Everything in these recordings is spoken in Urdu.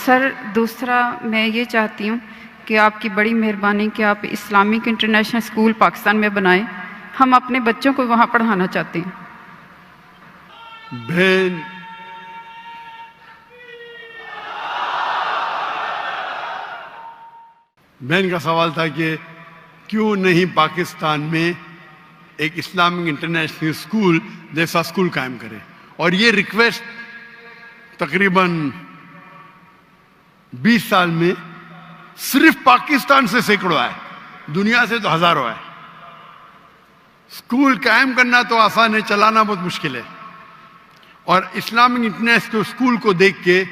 سر دوسرا میں یہ چاہتی ہوں کہ آپ کی بڑی مہربانی کہ آپ اسلامک انٹرنیشنل اسکول پاکستان میں بنائیں. ہم اپنے بچوں کو وہاں پڑھانا چاہتے ہیں. بہن کا سوال تھا کہ کیوں نہیں پاکستان میں ایک اسلامک انٹرنیشنل اسکول جیسا اسکول قائم کرے. اور یہ ریکویسٹ تقریباً 20 سال میں صرف پاکستان سے سینکڑوں آئے, دنیا سے تو ہزاروں آئے. اسکول قائم کرنا تو آسان ہے, چلانا بہت مشکل ہے. اور اسلامک انٹرنیشنل اسکول کو دیکھ کے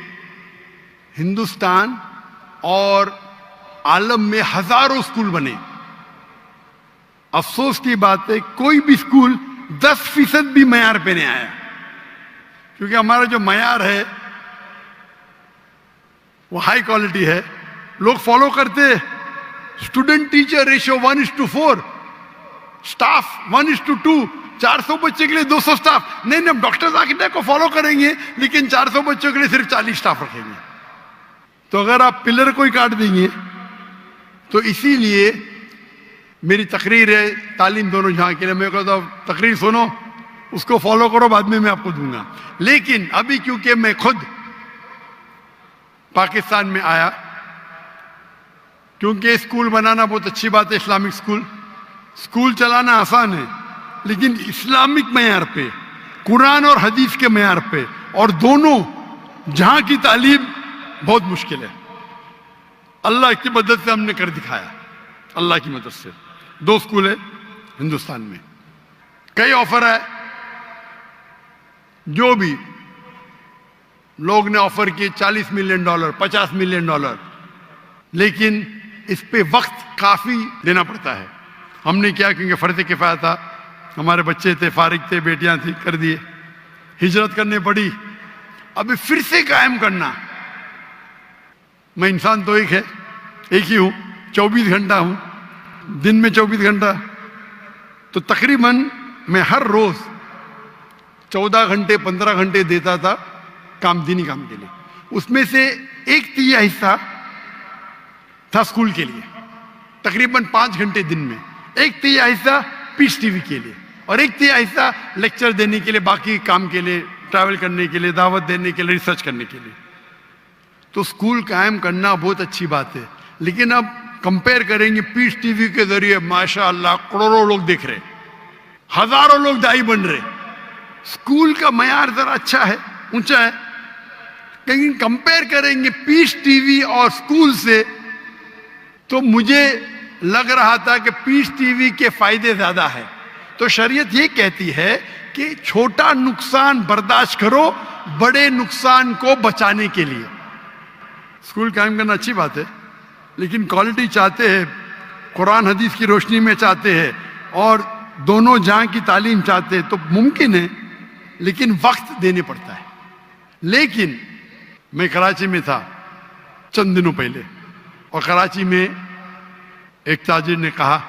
ہندوستان اور عالم میں ہزاروں اسکول بنے. افسوس کی بات ہے کوئی بھی اسکول 10% بھی معیار پہ نہیں آیا, کیونکہ ہمارا جو معیار ہے وہ ہائی کوالٹی ہے. لوگ فالو کرتے اسٹوڈنٹ ٹیچر ریشو 1:4, اسٹاف 1:2, 400 بچے کے لیے 200 اسٹاف. نہیں ہم ڈاکٹر ذاکر کو فالو کریں گے لیکن 400 بچوں کے لیے صرف 40 اسٹاف رکھیں گے. تو اگر آپ پلر کو ہی کاٹ دیں گے تو اسی لیے میری تقریر ہے تعلیم دونوں جہاں کے لیے. میں کہتا ہوں تقریر سنو, اس کو فالو کرو, بعد میں آپ کو دوں گا. لیکن ابھی کیونکہ میں خود پاکستان میں آیا, کیونکہ اسکول بنانا بہت اچھی بات ہے, اسلامک اسکول چلانا آسان ہے, لیکن اسلامک معیار پہ, قرآن اور حدیث کے معیار پہ, اور دونوں جہاں کی تعلیم بہت مشکل ہے. اللہ کی مدد سے ہم نے کر دکھایا, اللہ کی مدد سے. 2 اسکول ہے ہندوستان میں. کئی آفر ہے, جو بھی لوگ نے آفر کیے $40 ملین, $50 ملین, لیکن اس پہ وقت کافی دینا پڑتا ہے. ہم نے کیا, کیونکہ فرض کفایہ تھا, ہمارے بچے تھے, فارغ تھے, بیٹیاں تھیں, کر دیے. ہجرت کرنے پڑی, ابھی پھر سے قائم کرنا. میں انسان تو ایک ہی ہوں, 24 گھنٹہ ہوں, دن میں 24 گھنٹہ, تو تقریباً میں ہر روز 14 گھنٹے 15 گھنٹے دیتا تھا دینی کام کے لیے. اس میں سے 1/3 حصہ تھا اسکول کے لیے, تقریباً 5 گھنٹے دن میں. 1/3 حصہ پیس ٹی وی کے لیے, اور 1/3 حصہ لیکچر دینے کے لیے, باقی کام کے لیے, ٹریول کرنے کے لیے, دعوت دینے کے لیے, ریسرچ کرنے کے لیے. تو اسکول قائم کرنا بہت اچھی بات ہے, لیکن اب کمپیئر کریں گے پیس ٹی وی کے ذریعے ماشاء اللہ کروڑوں لوگ دیکھ رہے, ہزاروں لوگ دائی بن رہے. اسکول کا معیار ذرا اچھا ہے, اونچا ہے, لیکن کمپیئر کریں گے پیس ٹی وی اور اسکول سے تو مجھے لگ رہا تھا کہ پیس ٹی وی کے فائدے زیادہ ہیں. تو شریعت یہ کہتی ہے کہ چھوٹا نقصان برداشت کرو بڑے نقصان کو بچانے کے لیے. اسکول قائم کرنا اچھی بات ہے, لیکن کوالٹی چاہتے ہیں, قرآن حدیث کی روشنی میں چاہتے ہیں, اور دونوں جہاں کی تعلیم چاہتے ہیں, تو ممکن ہے, لیکن وقت دینے پڑتا ہے. لیکن میں کراچی میں تھا چند دنوں پہلے, اور کراچی میں ایک تاجر نے کہا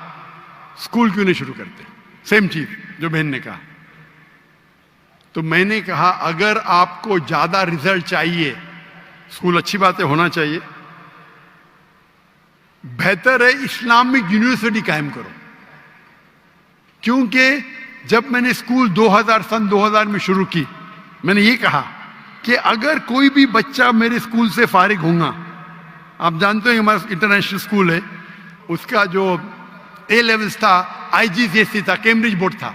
اسکول کیوں نہیں شروع کرتے, سیم چیز جو بہن نے کہا. تو میں نے کہا اگر آپ کو زیادہ رزلٹ چاہیے, اسکول اچھی بات ہے, ہونا چاہیے, بہتر ہے اسلامک یونیورسٹی قائم کرو. کیونکہ جب میں نے اسکول سن 2000 میں شروع کی, میں نے یہ کہا کہ اگر کوئی بھی بچہ میرے اسکول سے فارغ ہوگا, آپ جانتے ہیں ہمارا انٹرنیشنل اسکول ہے, اس کا جو اے لیولز تھا IGCSE تھا, کیمبرج بورڈ تھا.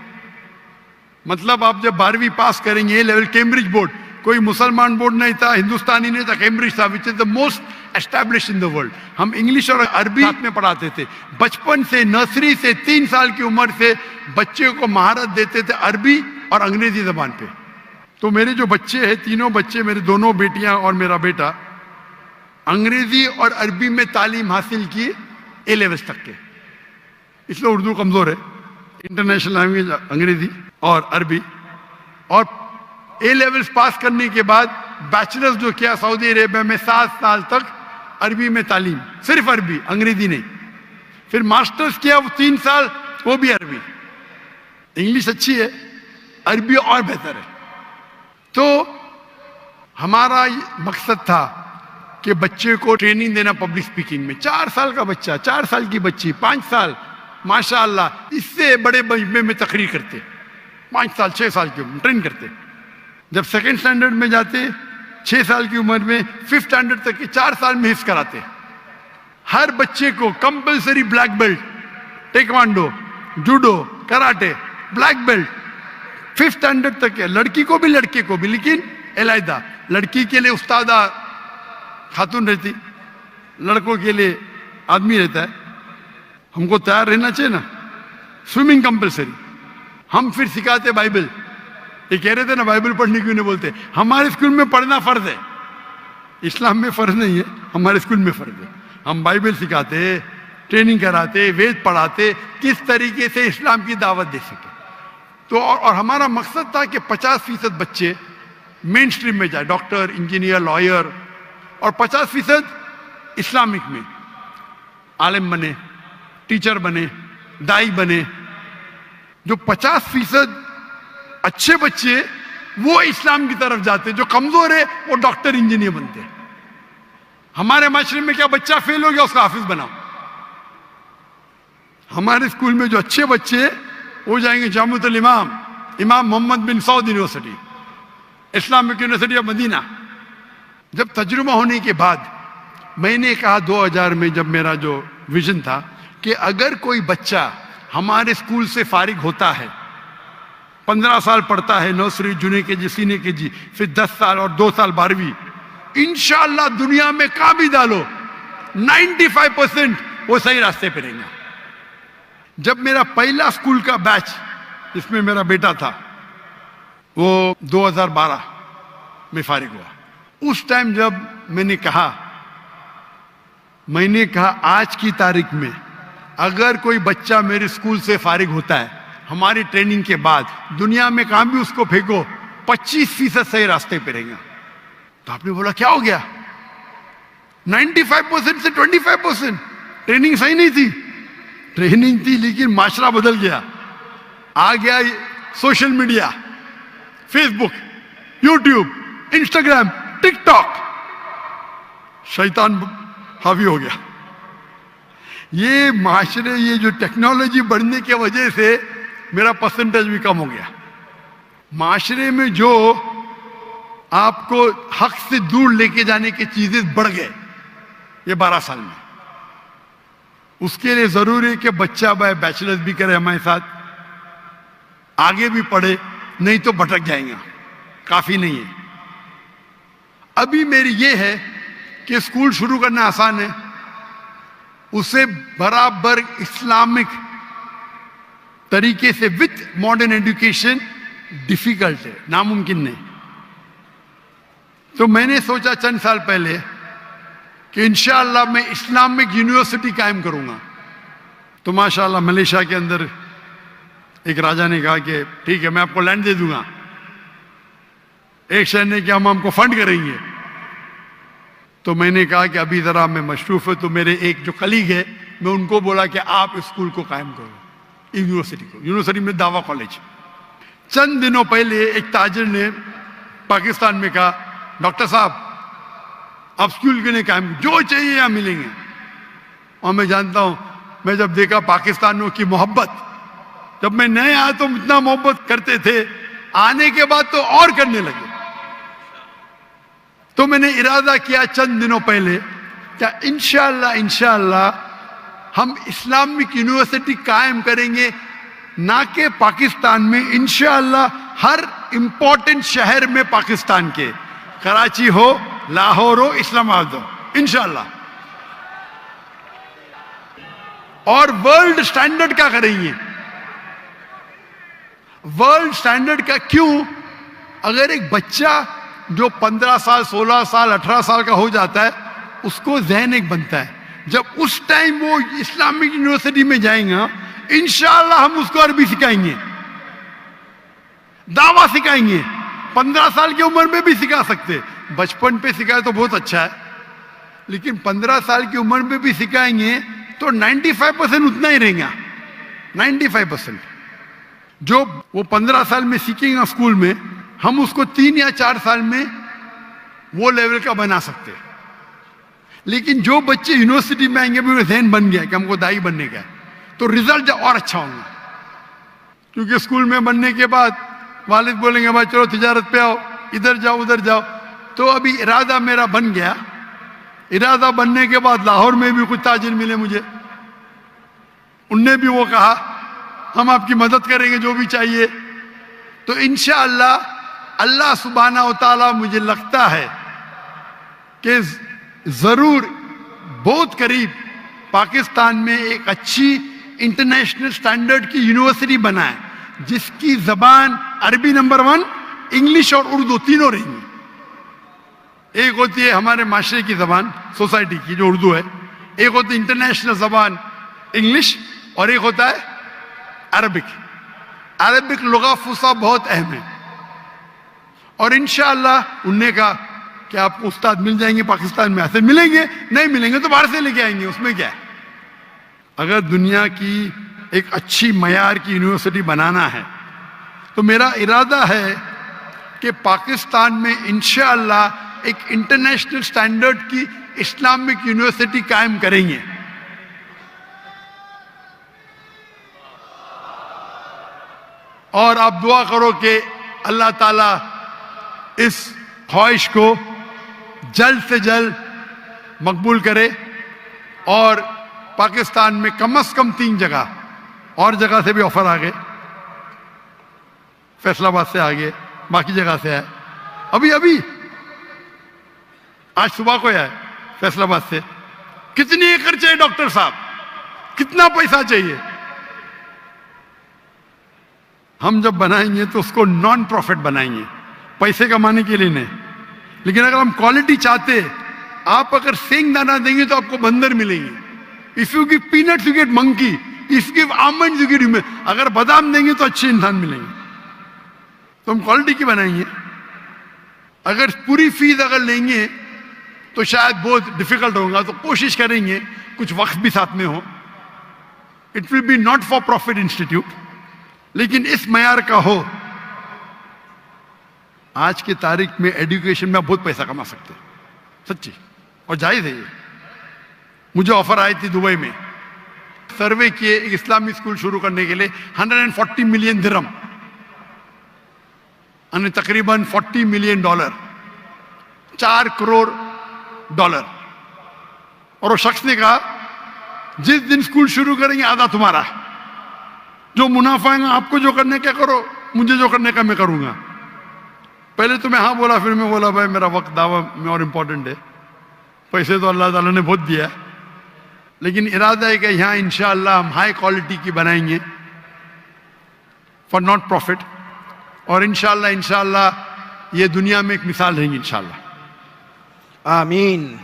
مطلب آپ جب 12ویں پاس کریں گے اے لیول کیمبرج بورڈ, کوئی مسلمان بورڈ نہیں تھا, ہندوستانی نہیں تھا, کیمبرج تھا, which is the most established in the world. ہم انگلش اور عربی ساتھ میں پڑھاتے تھے. بچپن سے, نرسری سے, 3 سال کی عمر سے بچے کو مہارت دیتے تھے عربی اور انگریزی زبان پہ. تو میرے جو بچے ہیں, تینوں بچے, میرے دونوں بیٹیاں اور میرا بیٹا, انگریزی اور عربی میں تعلیم حاصل کی اے لیولز تک کے. اس لیے اردو کمزور ہے, انٹرنیشنل لینگویج انگریزی اور عربی. اور اے لیولز پاس کرنے کے بعد بیچلرز جو کیا سعودی عربیہ میں 7 سال تک عربی میں تعلیم, صرف عربی, انگریزی نہیں. پھر ماسٹرز کیا وہ 3 سال, وہ بھی عربی. انگلش اچھی ہے, عربی اور بہتر ہے. تو ہمارا مقصد تھا کہ بچے کو ٹریننگ دینا پبلک سپیکنگ میں. 4 سال کا بچہ, 4 سال کی بچی, 5 سال, ماشاء اللہ اس سے بڑے مجمع میں تقریر کرتے, 5 سال 6 سال کی عمر ٹرین کرتے. جب سیکنڈ اسٹینڈرڈ میں جاتے 6 سال کی عمر میں, 5th اسٹینڈرڈ تک کے 4 سال میں حفظ کراتے. ہر بچے کو compulsory black belt, taekwondo, judo, karate, black belt 5th standard تک ہے. لڑکی کو بھی لڑکے کو بھی, لیکن علیحدہ. لڑکی کے لیے استادہ خاتون رہتی, لڑکوں کے لیے آدمی رہتا ہے. ہم کو تیار رہنا چاہیے نا. Swimming compulsory. ہم پھر سکھاتے بائبل. یہ کہہ رہے تھے نا بائبل پڑھنے کیوں نہیں بولتے. ہمارے اسکول میں پڑھنا فرض ہے, اسلام میں فرض نہیں ہے, ہمارے اسکول میں فرض ہے. ہم بائبل سکھاتے, ٹریننگ کراتے, وید پڑھاتے, کس طریقے سے اسلام کی دعوت دے سکے. تو اور ہمارا مقصد تھا کہ 50% بچے مین اسٹریم میں جائے, ڈاکٹر, انجینئر, لائر, اور 50% اسلامک میں عالم بنے, ٹیچر بنے, دائی بنے. جو 50% اچھے بچے وہ اسلام کی طرف جاتے, جو کمزور ہے وہ ڈاکٹر, انجینئر بنتے. ہمارے معاشرے میں کیا بچہ فیل ہو گیا اس کا حافظ بناؤ. ہمارے اسکول میں جو اچھے بچے وہ جائیں گے جامعۃ الامام, امام محمد بن سعود یونیورسٹی, اسلامک یونیورسٹی آف مدینہ. جب تجربہ ہونے کے بعد میں نے کہا 2000 میں, جب میرا جو ویژن تھا کہ اگر کوئی بچہ ہمارے اسکول سے فارغ ہوتا ہے, 15 سال پڑھتا ہے, نرسری, جونیئر کے جی, سینئر کے جی, پھر 10 سال اور 2 سال 12ویں, انشاءاللہ دنیا میں کہاں بھی ڈالو 95% وہ صحیح راستے پہ رہیں گا. جب میرا پہلا اسکول کا بیچ جس میں میرا بیٹا تھا وہ 2012 میں فارغ ہوا, اس ٹائم جب میں نے کہا آج کی تاریخ میں اگر کوئی بچہ میرے اسکول سے فارغ ہوتا ہے ہماری ٹریننگ کے بعد, دنیا میں کہاں بھی اس کو پھینکو 25% صحیح راستے پہ رہیں گا. تو آپ نے بولا کیا ہو گیا؟ 95% سے 25%. ٹریننگ صحیح نہیں تھی, ٹریننگ تھی لیکن معاشرہ بدل گیا. آ گیا سوشل میڈیا, فیس بک, یوٹیوب, انسٹاگرام, ٹک ٹاک, شیطان حاوی ہو گیا. یہ معاشرے, یہ جو ٹیکنالوجی بڑھنے کی وجہ سے میرا پرسنٹیج بھی کم ہو گیا. معاشرے میں جو آپ کو حق سے دور لے کے جانے کی چیزیں بڑھ گئے یہ 12 سال میں. اس کے لیے ضروری ہے کہ بچہ بیچلرز بھی کرے ہمارے ساتھ, آگے بھی پڑھے, نہیں تو بھٹک جائیں گا, کافی نہیں ہے. ابھی میری یہ ہے کہ اسکول شروع کرنا آسان ہے, اسے برابر اسلامک طریقے سے وتھ ماڈرن ایڈوکیشن ڈیفیکلٹ ہے, ناممکن نہیں. تو میں نے سوچا چند سال پہلے کہ انشاءاللہ میں اسلامک یونیورسٹی قائم کروں گا. تو ماشاءاللہ ملیشیا کے اندر ایک راجہ نے کہا کہ ٹھیک ہے میں آپ کو لینڈ دے دوں گا. ایک شہر نے کہ ہم کو فنڈ کریں گے. تو میں نے کہا کہ ابھی ذرا میں مصروف ہے. تو میرے ایک جو کلیگ ہے میں ان کو بولا کہ آپ اسکول کو قائم کرو, یونیورسٹی کو, یونیورسٹی میں دعویٰ کالج. چند دنوں پہلے ایک تاجر نے پاکستان میں کہا ڈاکٹر صاحب آپ اسکول کے لیے قائم, جو چاہیے یہاں ملیں گے. اور میں جانتا ہوں, میں جب دیکھا پاکستانیوں کی محبت, جب میں نئے آیا تو اتنا محبت کرتے تھے, آنے کے بعد تو اور کرنے لگے. تو میں نے ارادہ کیا چند دنوں پہلے کہ انشاءاللہ ہم اسلامک یونیورسٹی قائم کریں گے, نہ کہ پاکستان میں, انشاءاللہ ہر امپورٹنٹ شہر میں پاکستان کے, کراچی ہو, لاہور ہو, اسلام آباد ہو, انشاءاللہ. اور ورلڈ سٹینڈرڈ کا کریں گے. ورلڈ سٹینڈرڈ کا کیوں؟ اگر ایک بچہ جو 15 سال 16 سال 18 سال کا ہو جاتا ہے اس کو ذہن ایک بنتا ہے, جب اس ٹائم وہ اسلامک یونیورسٹی میں جائیں گا انشاءاللہ ہم اس کو عربی سکھائیں گے, دعویٰ سکھائیں گے. 15 سال کی عمر میں بھی سکھا سکتے, بچپن پہ سکھائے تو بہت اچھا ہے, لیکن 15 سال کی عمر میں بھی سکھائیں گے تو 95% اتنا ہی رہیں گا. 95% جو وہ 15 سال میں سیکھیں گا اسکول میں, ہم اس کو 3 یا 4 سال میں وہ لیول کا بنا سکتے. لیکن جو بچے یونیورسٹی میں آئیں گے بھی ذہن بن گیا کہ ہم کو دائی بننے کا ہے, تو رزلٹ اور اچھا ہوں گا. کیونکہ اسکول میں بننے کے بعد والد بولیں گے بھائی چلو تجارت پہ آؤ, ادھر جاؤ ادھر جاؤ. تو ابھی ارادہ میرا بن گیا. ارادہ بننے کے بعد لاہور میں بھی کچھ تاجر ملے مجھے, ان نے بھی وہ کہا ہم آپ کی مدد کریں گے جو بھی چاہیے. تو انشاءاللہ اللہ سبحانہ و تعالیٰ مجھے لگتا ہے کہ ضرور بہت قریب پاکستان میں ایک اچھی انٹرنیشنل سٹینڈرڈ کی یونیورسٹی بنائے جس کی زبان عربی نمبر 1, انگلش اور اردو تینوں رہیں گی. ایک ہوتی ہے ہمارے معاشرے کی زبان سوسائٹی کی جو اردو ہے, ایک ہوتی ہے انٹرنیشنل زبان انگلش, اور ایک ہوتا ہے عربک. عربک لغہ فصیح بہت اہم ہے, اور انشاءاللہ ان نے کہا کہ آپ کو استاد مل جائیں گے پاکستان میں. ایسے ملیں گے, نہیں ملیں گے تو باہر سے لے کے آئیں گے, اس میں کیا ہے. اگر دنیا کی ایک اچھی معیار کی یونیورسٹی بنانا ہے تو میرا ارادہ ہے کہ پاکستان میں انشاءاللہ ایک انٹرنیشنل سٹینڈرڈ کی اسلامک یونیورسٹی قائم کریں گے. اور آپ دعا کرو کہ اللہ تعالیٰ اس خواہش کو جلد سے جلد مقبول کرے, اور پاکستان میں کم از کم 3 جگہ, اور جگہ سے بھی آفر آ گئے, فیصل آباد سے آگے, باقی جگہ سے ہے. ابھی آج صبح کو ہے فیصل آباد سے. کتنی ایکڑ چاہیے ڈاکٹر صاحب, کتنا پیسہ چاہیے؟ ہم جب بنائیں گے تو اس کو نان پروفٹ بنائیں گے, پیسے کمانے کے لیے نہیں. لیکن اگر ہم کوالٹی چاہتے, آپ اگر سینگ دانا دیں گے تو آپ کو بندر ملیں گے. If you give peanuts, you get monkey. If you give almonds, you get human. اگر بادام دیں گے تو اچھے انسان ملیں گے. تو ہم کوالٹی کی بنائیں گے. اگر پوری فیس اگر لیں گے تو شاید بہت ڈیفیکلٹ ہوگا, تو کوشش کریں گے کچھ وقت بھی ساتھ میں ہو. It will be not for profit institute, لیکن اس معیار کا ہو. آج کی تاریخ میں ایڈوکیشن میں بہت پیسہ کما سکتے ہیں, سچی, اور جائز ہے یہ. مجھے آفر آئی تھی دبئی میں, سروے کیے ایک اسلامی اسکول شروع کرنے کے لیے 140 ملین درہم, یعنی تقریباً $40 ملین, 4 کروڑ ڈالر. اور وہ شخص نے کہا جس دن اسکول شروع کریں گے آدھا تمہارا, جو منافع ہے آپ کو جو کرنے کا کرو, مجھے جو کرنے کا میں کروں گا. پہلے تو میں ہاں بولا, پھر میں بولا بھائی میرا وقت دعویٰ میں اور امپورٹنٹ ہے. پیسے تو اللہ تعالیٰ نے بہت دیا, لیکن ارادہ ہے کہ یہاں انشاءاللہ ہم ہائی کوالٹی کی بنائیں گے فار ناٹ پروفٹ, اور انشاءاللہ یہ دنیا میں ایک مثال رہیں گی انشاءاللہ. آمین.